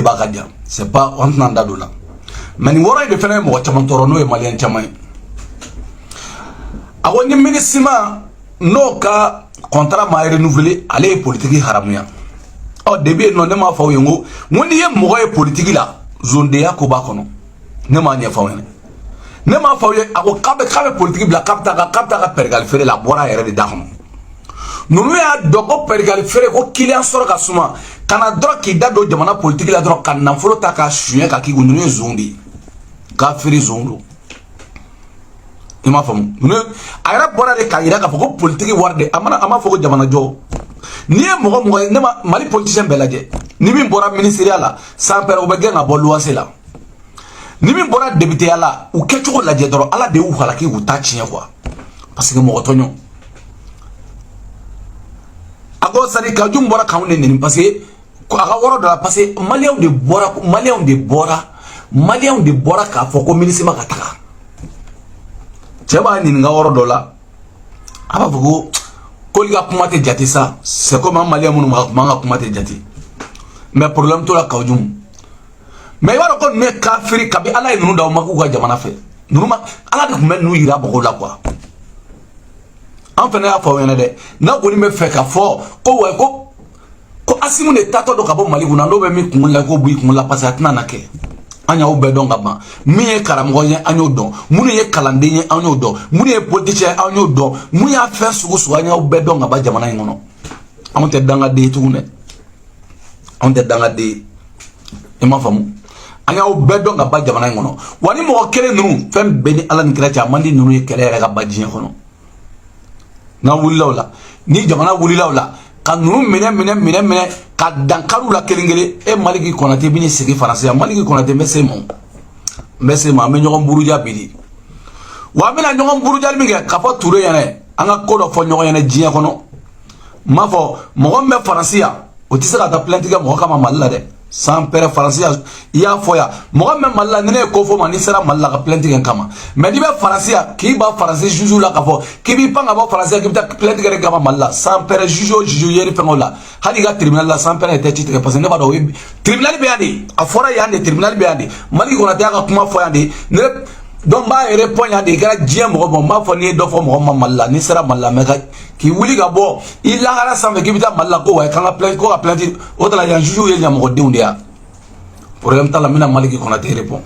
bakadia c'est pas on nanda dola mais ni wora de fene mo chama torono e malien chama awoni ministre no ka contrat ma renouvelé aller politique haramuya au début non ne ma fa yengo woni ye mo e politique la zone de yakoba kono ne ma nya fa wona ne ma fa ye ako kabe politique la kapta ka pergal fere la bora yere de dakhmo nunu ya dogo pergal fere ko client soro ka suma kana dro ki dado jamana politique la dro kan na folo ta ka shuye ka ki nunu zondi ka fere zondo ima famu nunu ayra bora de ka ira ka foko politique warde ama foko jamana jo ni e mo ne ma mali politicien belaje ni min bora ministériel la sans père obege na boluase la ni min bora député la ou kecho la je dro ala de ou halaki ou ta chien quoi parce que mo tonyo ago sari ka jum bora kawne ni parce que ko aga woro de la parce que malien de bora ka foko ministre ma kataka cheba ni nga woro dola aba foko koliga kuma te jati ça c'est comme un malien mon manga kuma te jati mais problème to la kawjum mais waro ko me kafiri kabi ala nunu daw maku ga jamana fe nunu ma ala de kuma nu yira boko la quoi en fait na fa wena de na goni me fe ka fo ko we ko asimu ne tato do ka bo mali kuna no be mi kun la ko bui kun la pasat na nake anya o be don gaba mi e karamgo yen anyo don munu ye kalande yen anyo don munu ye politicien anyo don mu ya fe sugu anya o be don gaba jamana ngono amonte danga de tugune onte danga de e ma famu anya o be don gaba jamana ngono wani mo kele nunu fem beni ala ni kira jamandi nunu ye kele re gaba jin ngono na wulawla ni jamana wulawla kan nunu mine ka dankaru la kelingele e maliki konate bini sigi français maliki konate messe ma me nyogon buruja bidi wa mina nyogon buruja mi ga ka fo touré yana anga ko do fo nyogon yana jiya kono ma fo mo me français o tisaka ta plainte ga mo kama malla de sans père français ya fo ya mo me malla ne ko fo mani sera malla ka plainte ga kama mais di be français ki ba français juju la ka fo ki bi panga ba français ki ta plainte ga kama malla sans père juju yeri fengola hadi ga tribunal la sans père était titre parce que ne ba do tribunal be andi afora ya andi tribunal be andi mali ko na ta ka kuma fo andi ne donc ba répond andi ga jiem mo bon ma fo ni do fo mo malla ni sera malla me ka ki wuli ga bo illa gara sambe ki bita malla ko wa kan plainte ko plainte o tala ya juju ye nyamo de undia problème tala mina maliki ko na te répond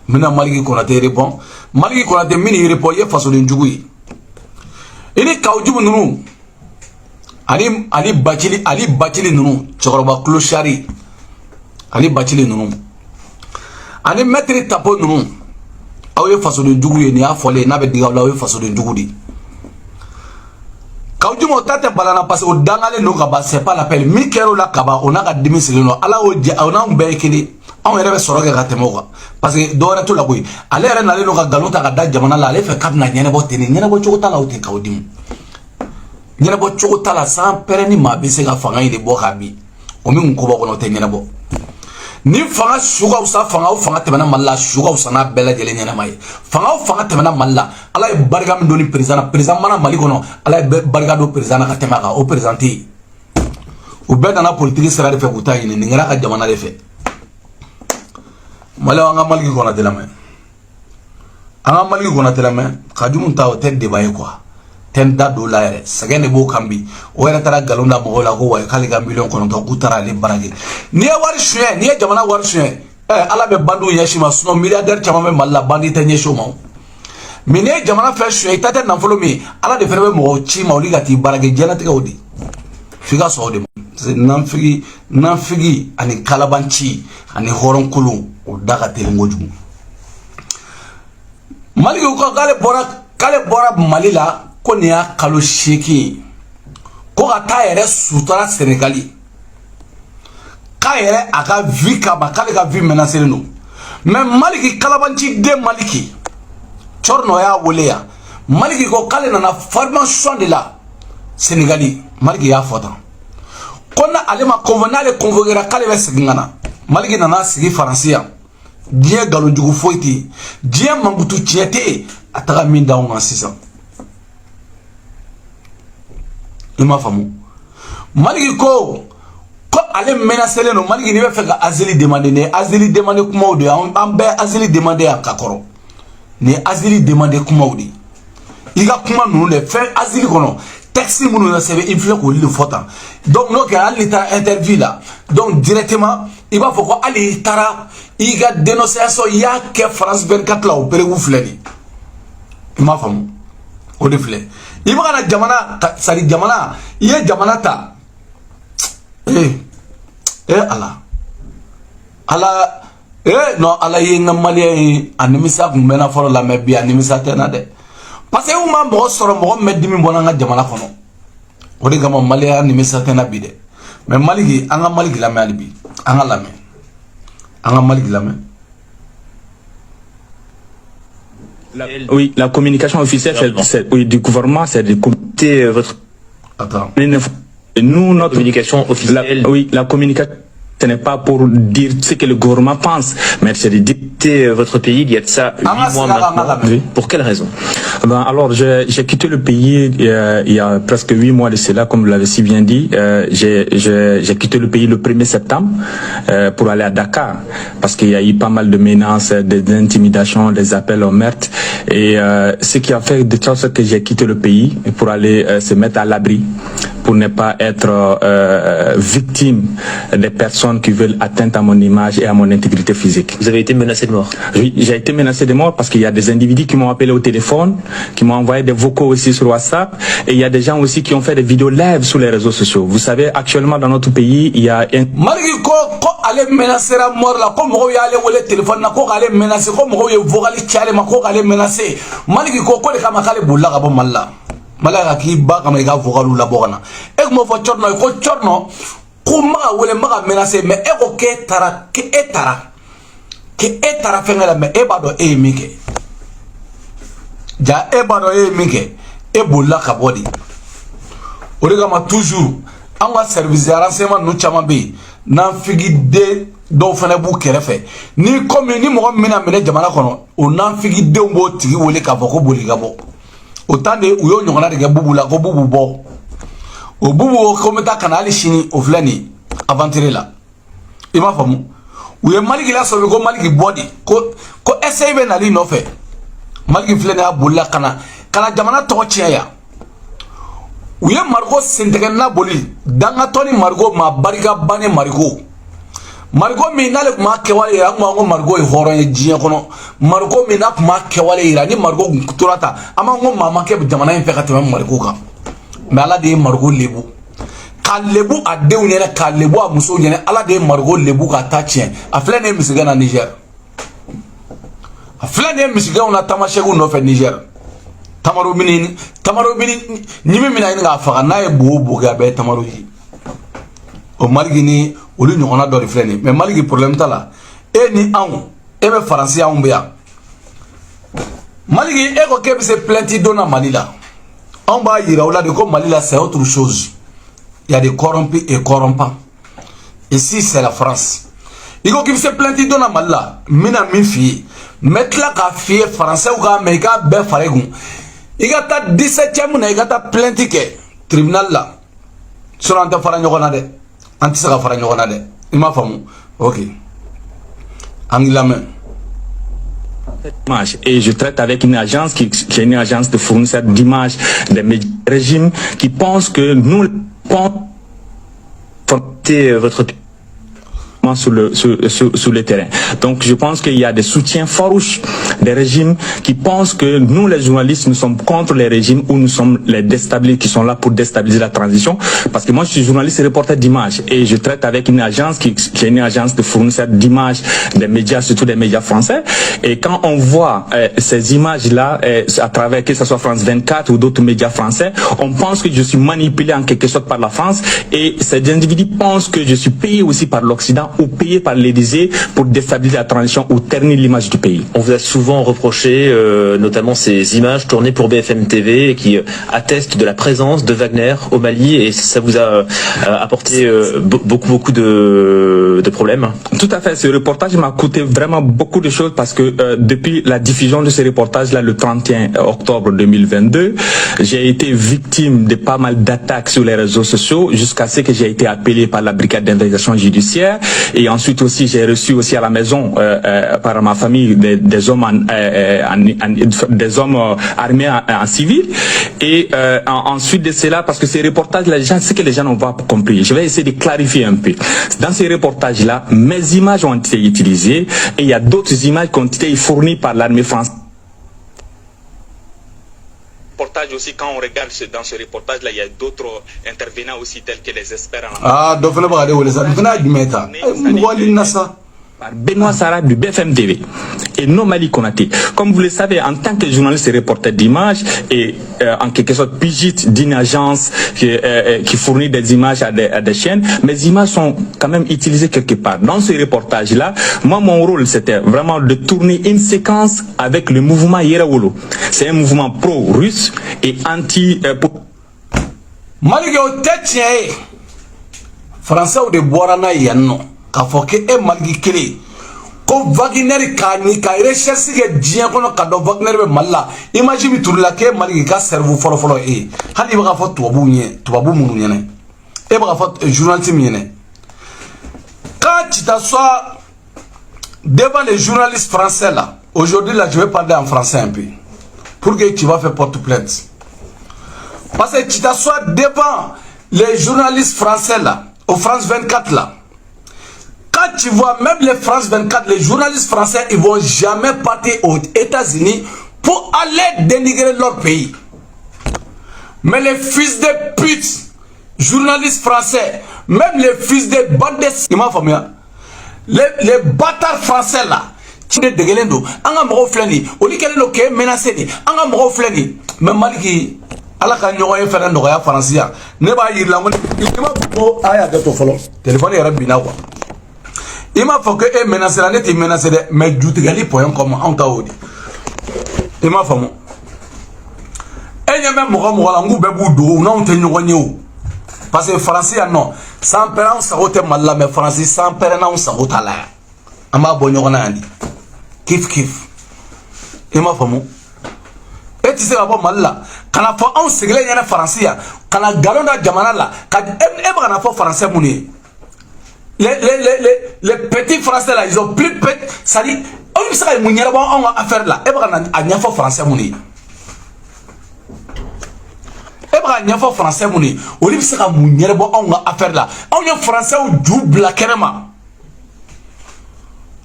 mina maliki ko na te répond maliki ko na te mini répond ye faso de njugui ini kawjubu nunu ali bachili nunu chokoroba clochari ali bachili nunu ani maître tapo nunu awe faso de njugui ni afole na be diga la awe faso de njugudi kawjumo tate balana parce que dangale no kaba c'est pas l'appel mi kero la kaba on a ka dimisili no ala o je on a be kili on rebe soroke ka temo ko parce que do reto la koy ale re na le no ka galota ka da jamana la ale fe kadna nyene bo teni nyene bo chogota la o te kawdim nyene bo chogota la sans pereni ma be se ka fanga ile bo kabi o mi nko bo ko no te nyene bo ni fanga suga usa fanga temana malla suga usa na bela jele nyana mai fanga temana malla ala e barga mi doni président mana mali kono ala e barga do président ka temaka o présidenti o beda na politique sera de fe kuta yini ni ngara ka jamana de fe mala wanga mali kono de la main anga mali kono de la main kadum ta o tête de baye quoi ten da dollar sagene bo kambi o era tara galonda bo la ko wa kali ga million kono to kutara le barage ni war chien ni jamana war chien ala be bandu yashima suno milliardaire chama me malla bandi tanye shoma mine jamana fa chien tata na folo mi ala de ferbe mo chi mawli gati barage janate ga odi figa so de nanfigi ani kalabanchi ani horon kulu o daga telengoju mali ko kale bora malila ko ne ya kalo sheki ko ka ta yere sutura Sénégali ka yere aka vie ka ba kale ka vie menacer no mais maliki kalabanchi de maliki chorno ya woleya maliki ko kale na formation de la Sénégali maliki ya fota konna alema convenale convoquera kale be sigingana maliki na sigi français die galo jugu foiti die mangutu tiete ataka minda on en 6 ans ima famu maliki ko Quand allez menacer les Mali qui ne va faire asile demander, asile demander comment on dit, asile demander à Kakoro. Ne asile demander comment on dit. Il y a comment nous les faire asile kono. Texte nous nous savez il faut qu'on le faute. Donc nous quand l'état interview là, donc directement il va faut quoi aller tara, il y a dénonciation il y a que France 24 là au Pérou fleni. Il m'a fait au défilé. Il va na jamana, sali jamana, il y a jamana ta. Allah non Allah y nga malien animisa kumena foro la mebi animisa tena de parce que uma mo soro mo meddi mi bona nga jamana kono o de gama malien animisa tena bi de mais maligi anga maligi la me alibi anga maligi la me. Oui, la communication officielle oui, du gouvernement, c'est de compter votre. Attends. Nous, notre communication officielle. Oui, la communication, ce n'est pas pour dire ce que le gouvernement pense, mais c'est de dicter votre pays il y a de ça 8 mois maintenant. Oui. Pour quelle raison? Alors, j'ai quitté le pays il y a presque 8 mois de cela, comme vous l'avez si bien dit. J'ai quitté le pays le 1er septembre pour aller à Dakar, parce qu'il y a eu pas mal de menaces, des intimidations, des appels au meurtre. Et ce qui a fait de sorte que j'ai quitté le pays pour aller se mettre à l'abri, pour ne pas être victime des personnes qui veulent atteindre à mon image et à mon intégrité physique. Vous avez été menacé de mort? Oui, j'ai été menacé de mort parce qu'il y a des individus qui m'ont appelé au téléphone, qui m'ont envoyé des vocaux aussi sur WhatsApp, et il y a des gens aussi qui ont fait des vidéos live sur les réseaux sociaux. Vous savez, actuellement dans notre pays, il y a un... Malgré quoi allait menacer la mort là, comme vous allez voir le téléphone, quoi allait menacer, comme vous allez voir les tchales, quoi allait menacer. Malgré quoi les camarades boula gabo malla. Malaga ki ba kama iga vokalu la bokana e mo fo chorno ko chorno kuma wole maga menacer mais e ko ke tara fengala mais e bado e mike ja e bado e mike e bolla ka bodi origa ma toujours en wa service de renseignement no chama be na figi de do fana bu kerefe ni comme ni mo mina mena jamana kono o na figi de mbo tigi wole ka boko boli gabo autant de uyo nyongana de bubu la ko bubu bo o bubu ko meta kanali shini o flani aventure la ima famu uye maliki la so ko maliki body ko SAB na li no fe maliki flani abulla kana jamana to chiya uye margo sentegen na boli danga toni margo ma bariga bane margo mi nale kuma kewale ira ngo margo e horo e jiya kono margo mi na kuma kewale ira ni margo kuturata ama ngo mama ke jamana en fekate margo ka mais ala de margo lebu ka lebu adew nyene ka lebu amuso nyene ala de margo lebu ka tachien afle ne misiga na Niger afle ne misiga na tamashegu no fe Niger tamaro bini nyimi mina ni ga faga na e bo ga be tamaro yi o margini olu ñogona do refleni mais maligi problème tala e ni an e be français an beya maligi e ko kebe se plainte dona malila on ba yira ola de ko malila c'est autre chose il y a des corrompus et corrompants ici c'est la France il ko kebe se plainte dona malila mina mi fi metla ka fi français ou ga mais ga be faregun il ga ta 17e na il ga ta plainte ke tribunal la sur anta fara ñogona de anti saka fara ñogona de ima famu ok angilame et je traite avec une agence qui est une agence de fournisseur d'images des régimes qui pensent que nous pensons porter votre sur le terrain. Donc je pense qu'il y a des soutiens farouches des régimes qui pensent que nous les journalistes nous sommes contre les régimes ou nous sommes les déstabilisés qui sont là pour déstabiliser la transition, parce que moi je suis journaliste et reporter d'images et je traite avec une agence qui est une agence de fournisseur d'images des médias, surtout des médias français, et quand on voit ces images là à travers que ce soit France 24 ou d'autres médias français, on pense que je suis manipulé en quelque sorte par la France et ces individus pensent que je suis payé aussi par l'Occident ou payé par l'Élysée pour déstabiliser la transition ou ternir l'image du pays. On vous a souvent souvent reproché, notamment ces images tournées pour BFM TV qui attestent de la présence de Wagner au Mali, et ça vous a apporté beaucoup de problèmes. Tout à fait. Ce reportage m'a coûté vraiment beaucoup de choses parce que depuis la diffusion de ce reportage-là, le 31 octobre 2022, j'ai été victime de pas mal d'attaques sur les réseaux sociaux jusqu'à ce que j'ai été appelé par la brigade d'investigation judiciaire, et ensuite aussi j'ai reçu aussi à la maison par ma famille des hommes armés en civil, et ensuite de cela, parce que ces reportages-là, ce que les gens n'ont pas compris, je vais essayer de clarifier un peu. Dans ces reportages-là, mes images ont été utilisées, et il y a d'autres images qui ont été fournies par l'armée française. Aussi, quand on regarde dans ce reportage-là, il y a d'autres intervenants aussi, tels que les experts en par Benoît Sarab du BFM TV et Nomali Konaté. Comme vous le savez, en tant que journaliste et reporter d'images et en quelque sorte pigiste d'une agence qui fournit des images à des chaînes, mes images sont quand même utilisées quelque part. Dans ce reportage-là, moi, mon rôle, c'était vraiment de tourner une séquence avec le mouvement Yerawolo. C'est un mouvement pro-russe et anti... Français ou de Boirana Yanno. Ka foke e malgi kele ko Wagner ka ni ka recherche ke dien kono ka do Wagner be malla image mi turla ke malgi ka cerveau folo e hali ba fa tubabu munu nyene e ba fa journaliste mi nyene quand tu t'assois devant les journalistes français là, aujourd'hui là je vais parler en français un peu pour que tu vas faire porte plainte, parce que tu t'assois devant les journalistes français là au France 24 là. Quand tu vois même les France 24, les journalistes français, ils vont jamais partir aux États-Unis pour aller dénigrer leur pays. Mais les fils de pute, journalistes français, même les fils de bandes, les bâtards français là, tu es dégueulando, anga moro flani, oli keleno ke menacé ni, anga moro flani, même maliki, ala ka nyoye fere ndoya français, ne ba yirla ngoni, ima ko aya de to folo, téléphone ya rabina quoi. Il m'a fait que et menacer la net et menacer mais du tigali point comme en taodi. Il m'a fait moi. Et y'a même moi la ngou bebu do non te nyonyo. Parce que français non, sans père ça rote mal mais français sans père non ça rote là. Ama bonyo na andi. Kif. Il m'a fait moi. Et tu sais pas mal là. Quand on fait un séglé yana français, quand on galon da jamana là, quand on fait français mouni. Les petits français là, ils ont plus de petits. Ça dit, on sait que nous avons affaire là. Et on a français mouni. Et on a français mouni. On sait que nous avons affaire là. On a français ou double la carrément.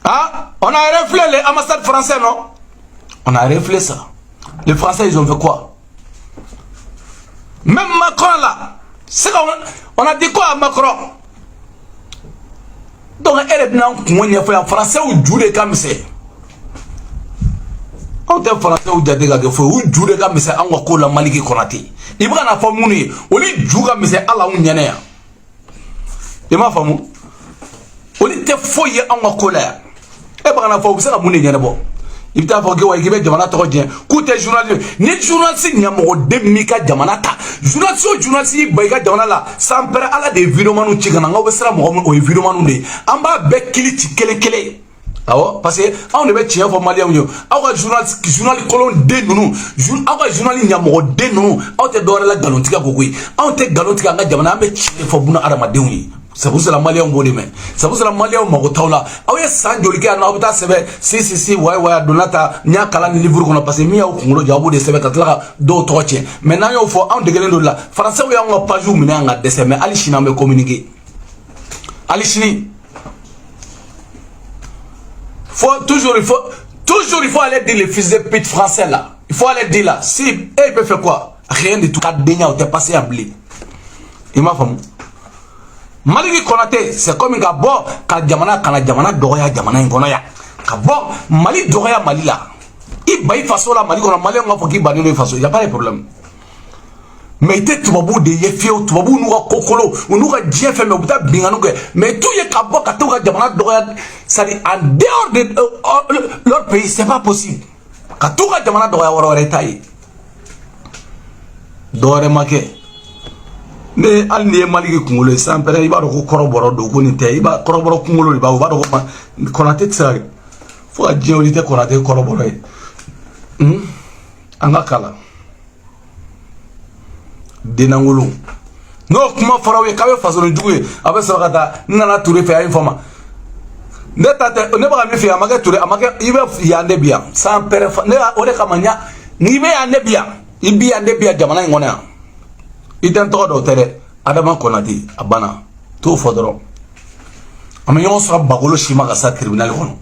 Ah, on a reflé les ambassades français non? On a reflé ça. Les Français ils ont fait quoi? Même Macron là, c'est on a dit quoi à Macron? Donc elle est venue en français ou jouer comme c'est. On est français ou jadé gars ou jouer comme c'est en quoi la Maliki Konaté. Il va na famu ni, on lui joue comme c'est à la union. Il m'a famu. On était foyer en colère. Et par la fois où ça a mouni bon. Il t'a fait que il jamana to bien. Côté journaliste, ni journaliste ni amoro de mika jamana ta. Journaliste bayga jamana la. Sans père ala des vidéos manu chigana nga wesra mo o vidéo manu de. Amba be kili ti kele. Awo parce que on devait tirer pour malien yo. Awa journaliste colon de nunu. Awa journaliste ni amoro de nunu. Aw te dora la galontika ko koy. Aw te galontika nga jamana ambe tirer pour buna adama de wi. C'est pour cela malien ngode men. C'est pour cela malien mago tawla. Awe sanjoli ke na obita sebe si ouais donata nya kala ni livre qu'on a passé mi ya kungolo jabu de sebe katla do toche. Maintenant yo faut en dégueuler de là. Français yo nga pas jou mina nga dese mais ali china me communiquer. Ali chini. Il faut aller dire les fils de pute français là. Il faut aller dire là. Si il peut faire quoi? Rien de tout. Quatre dégâts ont passé à blé. Il m'a fait. Maliki Konaté, c'est comme un gars bon, quand Jamana Doria, Jamana Ingonoya. Bon, Mali Doria Mali là. Il baille façon là, Mali, on a Mali, on a qui banner de façon, il n'y a pas de problème. Mais il tout babou de yefio, tout babou nous a kokolo, ou nous a bien fait, mais vous avez bien nous. Mais tout est capable, quand Jamana Doria, ça dit en dehors de leur pays, c'est pas possible. ka to ka jamana dɔgɔya wɔrɔ wɛrɛ ta ye dɔwɛrɛ ma kɛ ne hali ni ye maliki kunkolo ye san pɛrɛ i b'a dɔn ko kɔrɔbɔrɔ don ko nin tɛ i b'a kɔrɔbɔrɔ kunkolo de b'a o b'a dɔn ko Konate tɛ se ka kɛ fo ka diɲɛ wuli tɛ Konate kɔrɔbɔrɔ ye an ka kala denangolo n'o kuma fɔra ye k'a bɛ fasoden jugu ye a bɛ sɔrɔ ka taa n nana Ture fɛ a ye n fɔ ma ne ta tɛ ne bɛ ka min fɛ yan a ma kɛ Ture a ma kɛ i bɛ yan ne bi yan san pɛrɛ ne o de kama ɲa n'i bɛ yan ne bi yan i bi yan ne bi yan jamana in kɔnɔ yan i tɛ n tɔgɔ dɔw tɛ dɛ Adama Konate a banna t'o fɔ dɔrɔn an bɛ ɲɔgɔn sɔrɔ bagolo si ma ka sa tribunal kɔnɔ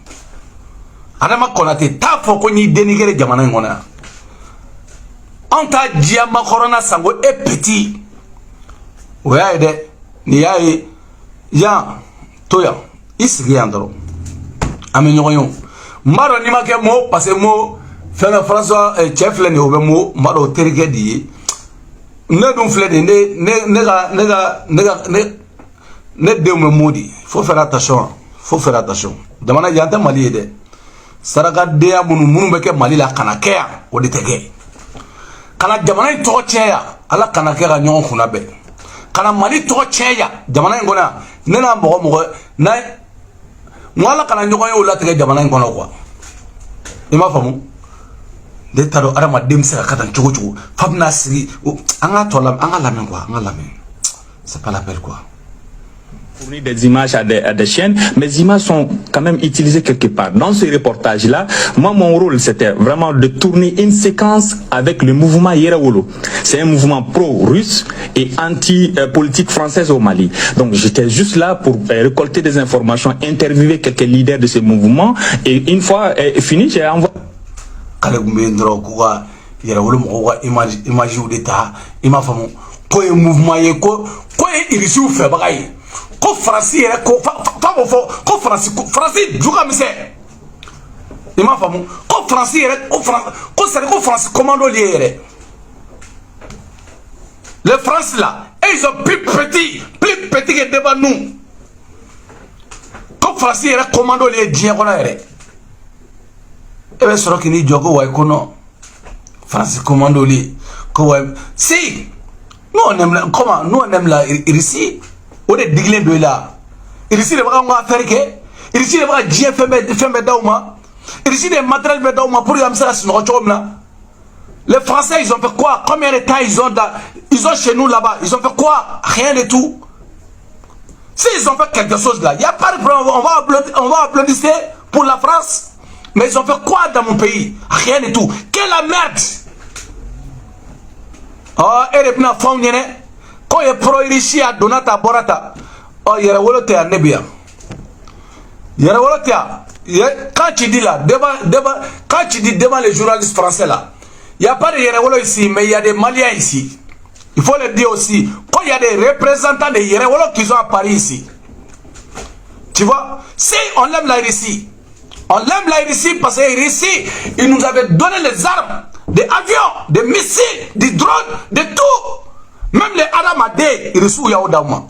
Adama Konate t'a fɔ ko n'i denni kɛra jamana in kɔnɔ yan anw ta diya makɔrɔna sango e petit o y'a ye dɛ ni y'a ye yan to yan i sigi yan dɔrɔn an bɛ ɲɔgɔn ye o n b'a dɔn n'i ma kɛ mo parce que mo fɛn François cɛ filɛ nin ye o bɛ mo n b'a dɔn o terikɛ de ye ne dun filɛ nin ne denw bɛ mo di faut faire attention faut faire attention jamana yan tɛ Mali ye dɛ sarakadenya minnu bɛ kɛ Mali la kana kɛ yan o de tɛ kɛ kana jamana in tɔgɔ tiɲɛ yan ala kana kɛ ka ɲɔgɔn kunna bɛn kana Mali tɔgɔ tiɲɛ yan jamana in kɔnɔ yan ne n'a mɔgɔ n'a n ala kana ɲɔgɔn ye o latigɛ jamana in kɔnɔ quoi i m'a faamu ne t'a dɔn adamaden bɛ se ka taa cogo cogo fa bɛna sigi an ka tɔ lamɛn an ka lamɛn quoi an ka lamɛn c'est pas la peine quoi. Fournir des images à des chaînes, mais les images sont quand même utilisées quelque part. Dans ce reportage-là, moi, mon rôle, c'était vraiment de tourner une séquence avec le mouvement Yerawolo. C'est un mouvement pro-russe et anti-politique française au Mali. Donc, j'étais juste là pour récolter des informations, interviewer quelques leaders de ce mouvement. Et une fois fini, j'ai envoyé... ko Faransi yɛrɛ ko fa b'o fɔ ko Faransi juga misɛ i m'a faamu ko Faransi yɛrɛ ko c'est ko Faransi commando li yɛrɛ les France là ils sont plus petits que devant nous ko Faransi yɛrɛ commando li diɲɛ kɔnɔ yɛrɛ e bɛ sɔrɔ k'i ni jɔ ko wa ko non Faransi commando li ko wa si nous on aime la Russie o de digilen do la Russie de b'a ka affaire kɛ Russie de b'a ka diɲɛ fɛn bɛɛ d'aw ma Russie de matériel bɛɛ d'aw ma pour que an bɛ se ka sunɔgɔ cogo min na les Français ils ont fait quoi combien de temps ils ont chez nous là-bas ils ont fait quoi rien de tout si ils ont fait quelque chose là il y a pas de problème on va applaudir pour la France mais ils ont fait quoi dans mon pays rien de tout quelle la merde oh et de bina fɔw ɲɛnɛ ko ye pro-Russie a donna ta bɔra ta oh Yerawolo tɛ yan ne bi yan Yerawolo tɛ yan quand tu dis là quand tu dis devant les journalistes français là il y a pas de Yerawolo ici mais il y a des Maliens ici il faut le dire aussi quand il y a des représentants de Yerawolo qui sont à Paris ici tu vois si on aime la Russie parce que Russie ils nous avaient donné les armes des avions des missiles des drones de tout même les Aramadés ils reçoivent Yaoudama